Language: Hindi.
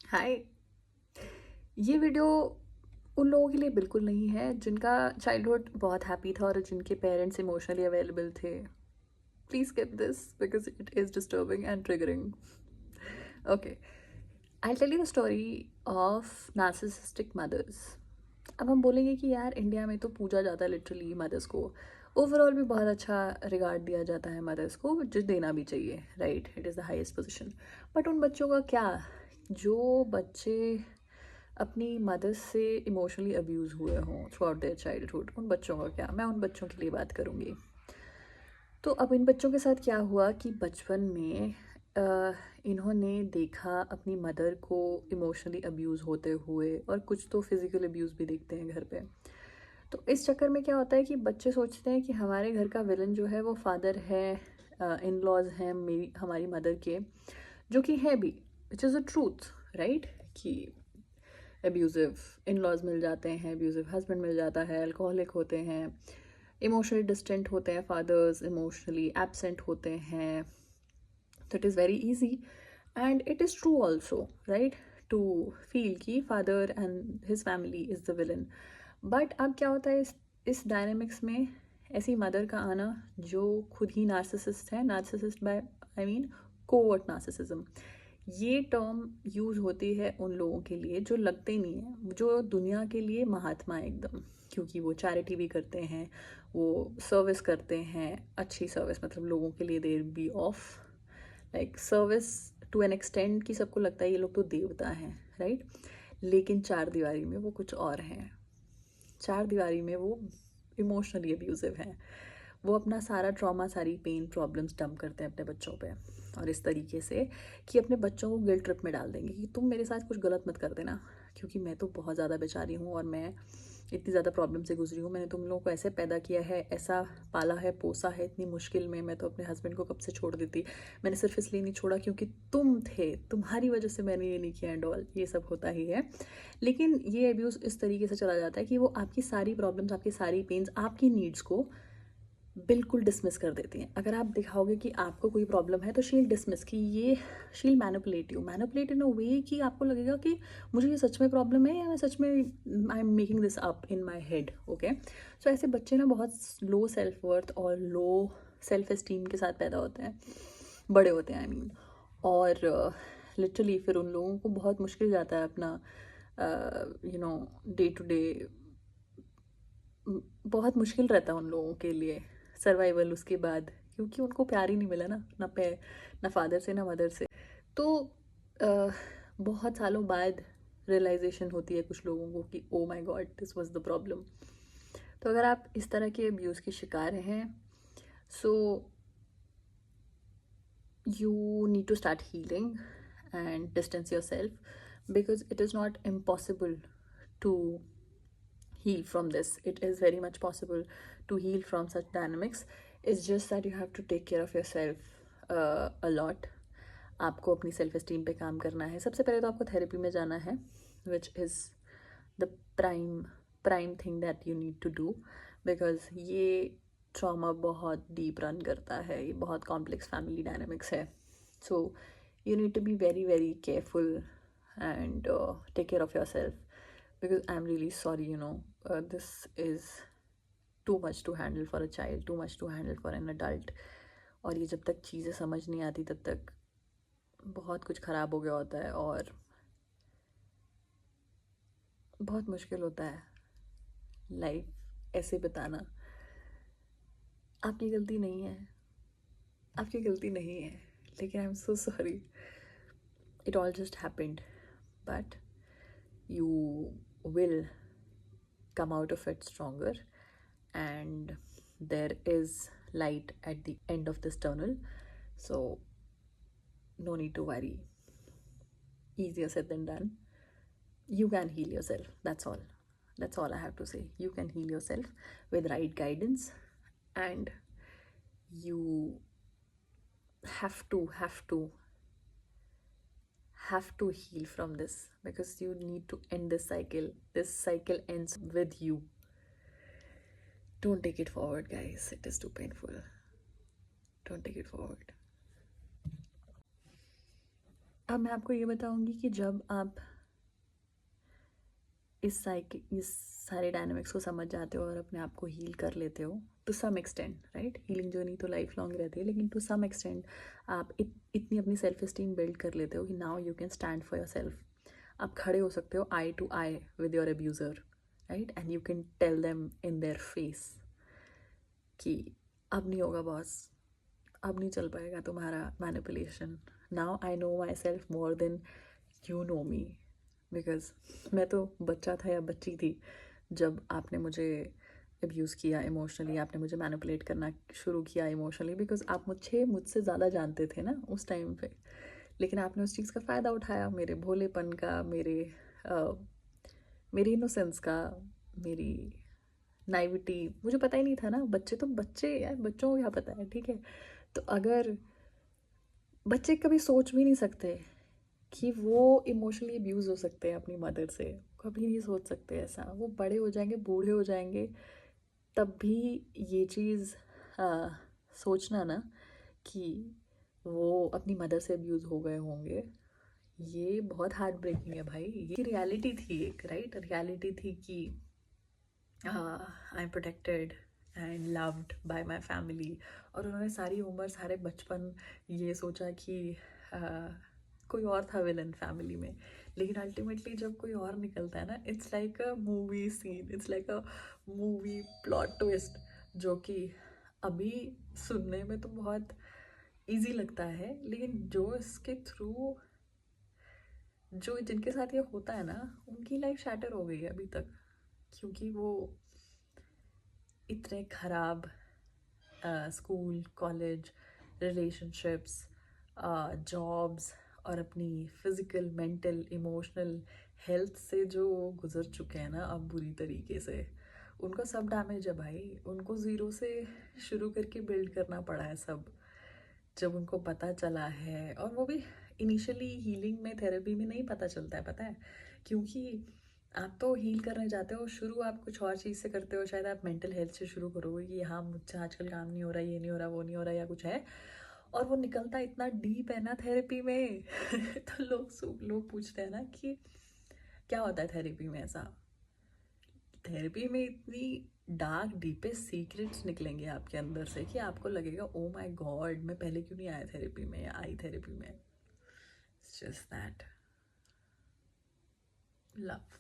हाय। ये वीडियो उन लोगों के लिए बिल्कुल नहीं है जिनका चाइल्डहुड बहुत हैप्पी था और जिनके पेरेंट्स इमोशनली अवेलेबल थे। Please skip this because it is disturbing and triggering. Okay, I tell you the story of narcissistic mothers. अब हम बोलेंगे कि यार इंडिया में तो पूजा जाता है लिटरली मदर्स को। ओवरऑल भी बहुत अच्छा रिगार्ड दिया जाता है मदर्स को, जो देना भी चाहिए, right? It is the highest position. But उन बच्चों का क्या, जो बच्चे अपनी मदर से इमोशनली अब्यूज़ हुए हों थ्रू आउट देयर चाइल्डहुड, उन बच्चों का क्या? मैं उन बच्चों के लिए बात करूँगी। तो अब इन बच्चों के साथ क्या हुआ कि बचपन में इन्होंने देखा अपनी मदर को इमोशनली अब्यूज़ होते हुए, और कुछ तो फिज़िकल अब्यूज़ भी देखते हैं घर पे। तो इस चक्कर में क्या होता है कि बच्चे सोचते हैं कि हमारे घर का विलन जो है वो फादर है, इन लॉज हैं मेरी हमारी मदर के, जो कि है भी, which is a truth, right? कि एब्यूज़िव इन लॉज मिल जाते हैं, एब्यूज़िव हस्बैंड मिल जाता है, अल्कोहलिक होते हैं, इमोशनली डिस्टेंट होते हैं फादर्स, इमोशनली एब्सेंट होते हैं। तो it is very easy and it is true also, right, to feel कि father and his family is the villain. But अब क्या होता है इस डायनेमिक्स में, ऐसी मदर का आना जो खुद ही नार्सिसिस्ट है, narcissist by I mean covert narcissism. ये टर्म यूज़ होती है उन लोगों के लिए जो लगते नहीं है, जो दुनिया के लिए महात्मा है एकदम, क्योंकि वो चैरिटी भी करते हैं, वो सर्विस करते हैं, अच्छी सर्विस, मतलब लोगों के लिए there be of like service to an extent कि सबको लगता है ये लोग तो देवता हैं, राइट? लेकिन चार दीवारी में वो कुछ और हैं। चार दीवारी में वो इमोशनली अब्यूजिव हैं। वो अपना सारा ट्रॉमा, सारी पेन, प्रॉब्लम्स डंप करते हैं अपने बच्चों पे, और इस तरीके से कि अपने बच्चों को गिल्ट ट्रिप में डाल देंगे कि तुम मेरे साथ कुछ गलत मत कर देना, क्योंकि मैं तो बहुत ज़्यादा बेचारी हूँ और मैं इतनी ज़्यादा प्रॉब्लम से गुजरी हूँ। मैंने तुम लोगों को ऐसे पैदा किया है, ऐसा पाला है, पोसा है इतनी मुश्किल में। मैं तो अपने हस्बैंड को कब से छोड़ देती। मैंने सिर्फ इसलिए नहीं छोड़ा क्योंकि तुम थे, तुम्हारी वजह से मैंने ये नहीं किया एंड ऑल। ये सब होता ही है। लेकिन ये अब्यूज़ इस तरीके से चला जाता है कि वो आपकी सारी प्रॉब्लम्स, आपकी सारी पेन्स, आपकी नीड्स को बिल्कुल डिसमिस कर देती हैं। अगर आप दिखाओगे कि आपको कोई प्रॉब्लम है तो शील डिसमिस, कि ये शील मैनिपुलेट इन अ वे कि आपको लगेगा कि मुझे ये सच में प्रॉब्लम है, या मैं सच में I am making this up in my head. Okay, so ऐसे बच्चे ना बहुत लो सेल्फ वर्थ और लो सेल्फ एस्टीम के साथ पैदा होते हैं, बड़े होते हैं आई मीन। और लिटरली फिर उन लोगों को बहुत मुश्किल जाता है अपना डे टू डे, बहुत मुश्किल रहता है उन लोगों के लिए सर्वाइवल उसके बाद, क्योंकि उनको प्यार ही नहीं मिला ना, ना फादर से ना मदर से। तो अ, बहुत सालों बाद रियलाइजेशन होती है कुछ लोगों को कि oh my God, this was the problem. तो अगर आप इस तरह के अब्यूज़ के शिकार हैं, सो you need to start healing and distance yourself, because it is not impossible to heal from this. It is very much possible to heal from such dynamics. It's just that you have to take care of yourself a lot. आपको अपनी सेल्फ एस्टीम पे काम करना है। सबसे पहले तो आपको थेरेपी में जाना है, which is the prime thing that you need to do, because ये ट्रॉमा बहुत डीप रन करता है, ये बहुत कॉम्प्लेक्स फैमिली डायनामिक्स है। So you need to be very very careful and take care of yourself, because I'm really sorry, this is too much to handle for a child, too much to handle for an adult. और ये जब तक चीज़ें समझ नहीं आती तब तक बहुत कुछ ख़राब हो गया होता है, और बहुत मुश्किल होता है लाइफ ऐसे बिताना। आपकी गलती नहीं है, आपकी गलती नहीं है, लेकिन I am so sorry, it all just happened, but you will come out of it stronger, and there is light at the end of this tunnel. So no need to worry, easier said than done. You can heal yourself, that's all I have to say. You can heal yourself with right guidance, and you have to heal from this, because you need to end this cycle. This cycle ends with you. Don't take it forward, guys, it is too painful. Don't take it forward. अब मैं आपको ये बताऊंगी कि जब आप इस सारे डायनामिक्स को समझ जाते हो और अपने आप को हील कर लेते हो to some extent, right? Healing journey तो लाइफ लॉन्ग रहती है, लेकिन टू सम एक्सटेंट आप इतनी अपनी सेल्फ इस्टीम बिल्ड कर लेते हो कि now you can stand for yourself. आप खड़े हो सकते हो eye to eye with your abuser, right? And you can tell them in their face कि अब नहीं होगा बॉस, अब नहीं चल पाएगा तुम्हारा manipulation. Now I know my self more than you know me, because मैं तो बच्चा था या बच्ची थी जब आपने मुझे अब्यूज़ किया इमोशनली, आपने मुझे मैनिपुलेट करना शुरू किया इमोशनली, बिकॉज आप मुझसे ज़्यादा जानते थे ना उस टाइम पे। लेकिन आपने उस चीज़ का फ़ायदा उठाया, मेरे भोलेपन का, मेरी इनोसेंस का, मेरी नाइविटी। मुझे पता ही नहीं था ना, बच्चे तो बच्चे यार, बच्चों को क्या पता है, ठीक है? तो अगर बच्चे कभी सोच भी नहीं सकते कि वो इमोशनली अब्यूज़ हो सकते हैं अपनी मदर से, कभी नहीं सोच सकते ऐसा। वो बड़े हो जाएंगे, बूढ़े हो जाएंगे, तब भी ये चीज़ सोचना ना कि वो अपनी मदर से अब्यूज़ हो गए होंगे, ये बहुत हार्ट ब्रेकिंग है भाई। ये रियलिटी थी एक, राइट? रियलिटी थी कि I am protected and loved by my family. और उन्होंने सारी उम्र, सारे बचपन ये सोचा कि कोई और था विलन फैमिली में। लेकिन अल्टीमेटली जब कोई और निकलता है ना, it's like a movie scene, it's like a movie plot twist, जो कि अभी सुनने में तो बहुत इजी लगता है, लेकिन जो इसके थ्रू, जो जिनके साथ ये होता है ना, उनकी लाइफ शैटर हो गई है अभी तक, क्योंकि वो इतने खराब स्कूल, कॉलेज, रिलेशनशिप्स, जॉब्स और अपनी फिज़िकल, मेंटल, इमोशनल हेल्थ से जो गुज़र चुके हैं ना अब बुरी तरीके से, उनका सब डैमेज है भाई। उनको ज़ीरो से शुरू करके बिल्ड करना पड़ा है सब, जब उनको पता चला है। और वो भी इनिशियली हीलिंग में, थेरेपी में नहीं पता चलता है, पता है? क्योंकि आप तो हील करने जाते हो, शुरू आप कुछ और चीज़ से करते हो, शायद आप मेंटल हेल्थ से शुरू करोगे कि हाँ मुझसे आजकल काम नहीं हो रहा, ये नहीं हो रहा, वो नहीं हो रहा, या कुछ है। और वो निकलता इतना डीप है ना थेरेपी में तो लोग पूछते हैं ना कि क्या होता है थेरेपी में ऐसा। थेरेपी में इतनी डार्क डीपेस्ट सीक्रेट्स निकलेंगे आपके अंदर से कि आपको लगेगा ओ माय गॉड, मैं पहले क्यों नहीं आया थेरेपी में या आई थेरेपी में। It's just that love.